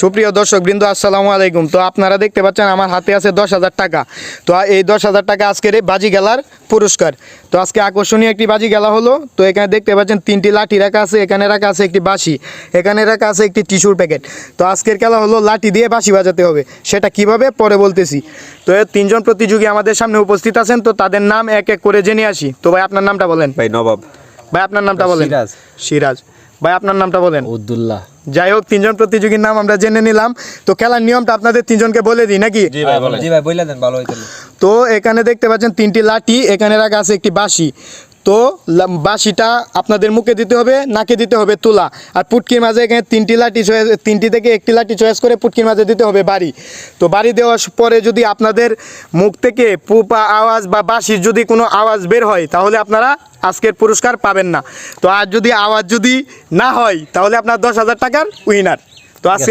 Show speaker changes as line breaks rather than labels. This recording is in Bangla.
সুপ্রিয় দর্শক বৃন্দ, আসসালামু আলাইকুম। তো আপনারা দেখতে পাচ্ছেন আমার হাতে আছে 10,000 টাকা। তো এই 10,000 টাকা আজকের এই বাজি গেলার পুরস্কার। তো আজকে আকর্ষণীয় একটি বাজি গেলা হলো। তো এখানে দেখতে পাচ্ছেন 3টি লাঠি রাখা আছে, এখানে রাখা আছে একটি বাঁশি, এখানে রাখা আছে একটি টিস্যুর প্যাকেট। তো আজকের খেলা হলো লাঠি দিয়ে বাঁশি বাজাতে হবে। সেটা কিভাবে পরে বলতেছি। তো এই 3জন প্রতিযোগী আমাদের সামনে উপস্থিত আছেন। তো তাদের নাম এক এক করে জেনে আসি। তো ভাই আপনার নামটা বলেন।
ভাই নবাব।
ভাই আপনার নামটা বলেন।
সিরাজ।
সিরাজ। ভাই আপনার নামটা বলেন।
উদ্দুল্লাহ।
যাই হোক, 3জন প্রতিযোগীর নাম আমরা জেনে নিলাম। তো খেলার নিয়মটা আপনাদের 3জনকে বলে দিই নাকি?
জি ভাই বলেন।
জি ভাই বলে দেন, ভালো হইতো।
তো এখানে দেখতে পাচ্ছেন 3টি লাঠি, এখানে রাখা আছে একটি বাঁশি। তো বাঁশিটা আপনাদের মুখে দিতে হবে, নাকে দিতে হবে তুলা। আর পুটকির মাঝে এখানে 3টি লাঠি, 3টি থেকে একটি লাঠি চয়েস করে পুটকির মাঝে দিতে হবে বাড়ি। তো বাড়ি দেওয়ার পরে যদি আপনাদের মুখ থেকে পুপা আওয়াজ বা বাঁশির যদি কোনো আওয়াজ বের হয়, তাহলে আপনারা আজকের পুরস্কার পাবেন না। তো আর যদি আওয়াজ যদি না হয়, তাহলে আপনার 10,000 টাকার উইনার। তো আজকে